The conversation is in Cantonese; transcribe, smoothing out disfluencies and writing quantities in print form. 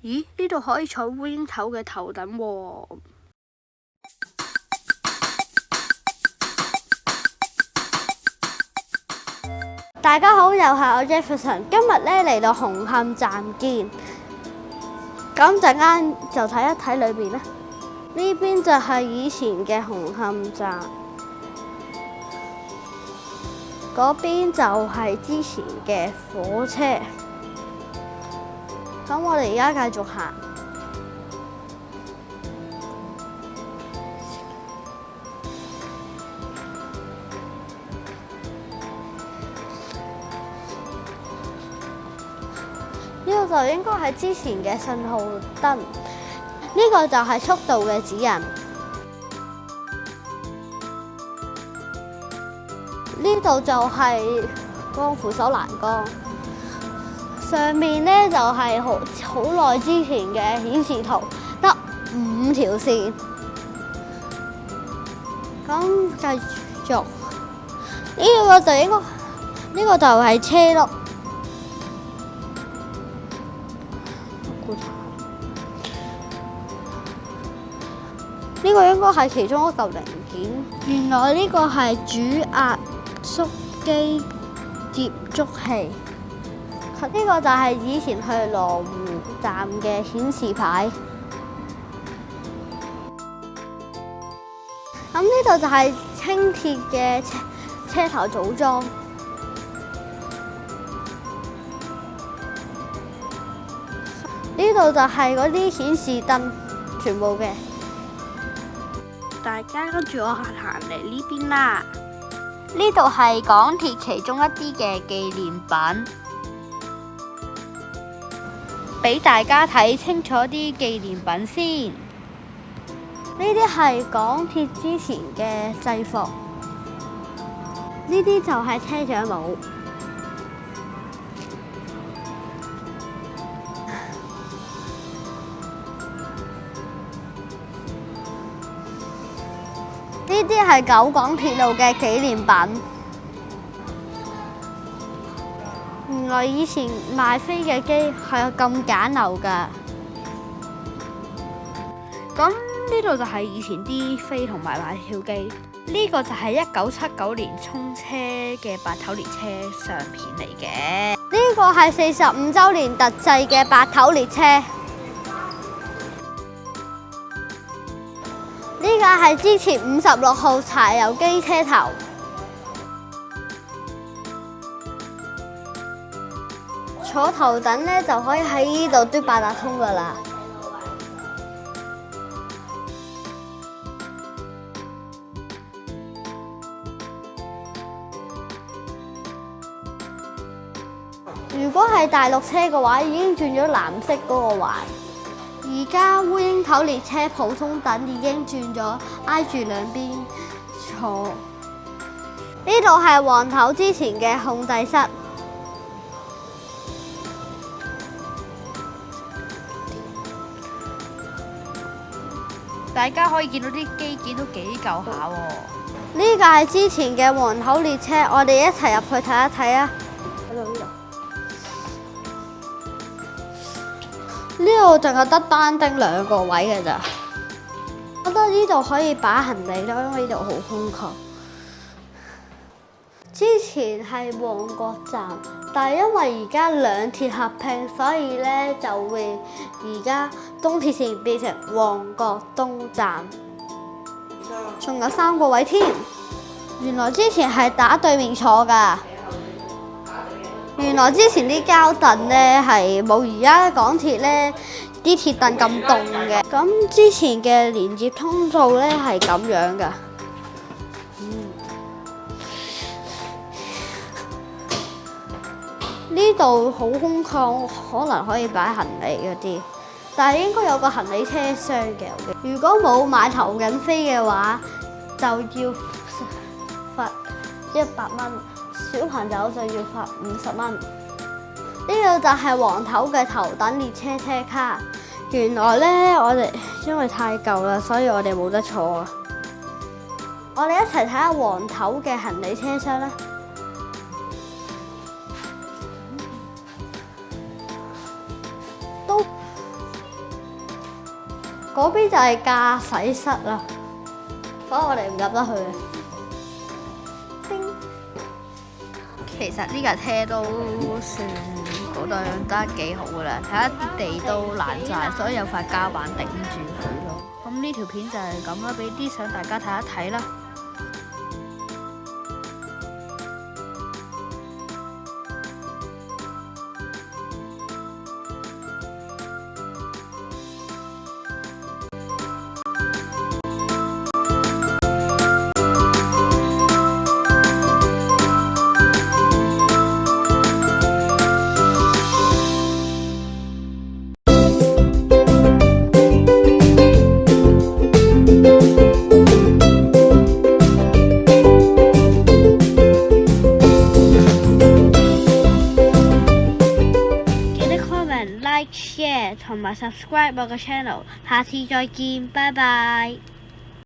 咦？呢度可以坐烏蠅頭嘅頭等喎。大家好，又係我 Jefferson， 今日咧嚟到紅磡站見。咁陣間就睇一睇裏邊啦。呢邊就係以前嘅紅磡站，嗰邊就係之前嘅火車。咁我哋而家繼續行。呢個就應該係之前嘅信號燈，呢個就係速度嘅指引。呢度就係個扶手欄杆，上面咧就係好耐之前嘅顯示圖，得5條線。咁繼續，呢個就應該呢個就係車轆。呢個應該係其中一嚿零件。原來呢個係主壓縮機接觸器。呢個就係以前去羅湖站嘅顯示牌。咁呢度就係輕鐵嘅車頭組裝。呢度就係嗰啲顯示燈，全部嘅。大家跟住我行嚟呢邊啦。呢度係港鐵其中一啲嘅紀念品，俾大家睇清楚啲紀念品先。呢啲係港鐵之前嘅制服，呢啲就係車長帽。呢啲係九廣鐵路嘅紀念品。原來以前賣飛嘅機係咁簡陋㗎。咁呢度就係以前啲飛同埋買票機。呢個就係1979年通車嘅8頭列車相片嚟嘅。呢個係45週年特製嘅8頭列車。呢架係之前56號柴油機車頭。坐頭等咧就可以喺呢度嘟八達通噶啦。如果係大陸車嘅話，已經轉咗藍色嗰個環。而家烏蠅頭列車普通等已經轉咗挨住兩邊坐。呢度係黃頭之前嘅控制室。大家可以見到啲機件都幾舊下喎。呢架係之前嘅黃頭列車，我哋一齊入去睇一睇啊！呢度淨係得單丁2個位嘅咋，我覺得呢度可以擺行李咯，因為呢度好空曠。之前係旺角站，但係因為而家兩鐵合併，所以咧就會而家東鐵線變成旺角東站，仲有3個位添。原來之前係打對面坐㗎。原來之前啲膠凳咧係冇而家港鐵咧啲鐵凳咁凍嘅。咁之前嘅連接通道咧係咁樣㗎。呢度好空曠，可能可以擺行李嗰啲，但係應該有個行李車廂嘅。如果冇買頭緊飛嘅話，就要罰100蚊。小朋友就要罰50蚊。呢個就係黃頭嘅頭等列車車卡。原來咧，我哋因為太舊啦，所以我哋冇得坐啊。我哋一齊睇下黃頭嘅行李車廂啦。嗰邊就係駕駛室啦，所以我哋唔入得去嘅。其實呢架車都算嗰度得幾好噶啦，睇下啲地都爛晒，所以有塊膠板頂住佢咯。咁呢條片就係咁啦，俾啲相大家睇一睇啦。Like、share 同埋 subscribe 我個 channel，下次再見，拜拜。